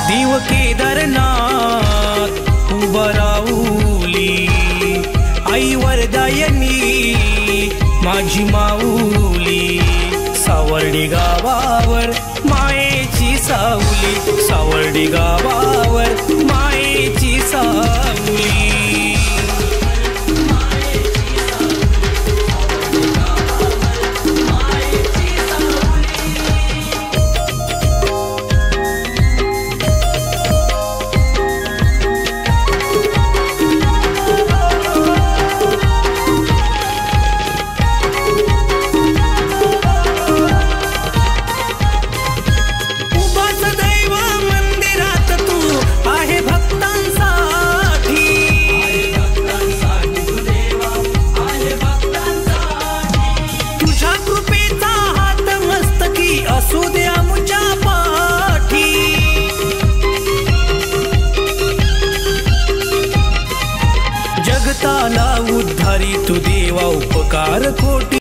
देव केदारनाथ उभा राहुली, आई वरदायनी माझी माऊली, सावर्डी गावावर मायेची सावली, सावर्डी गावावर मायेची सावली। जगताला उद्धारी तू देवा, उपकार कोटी।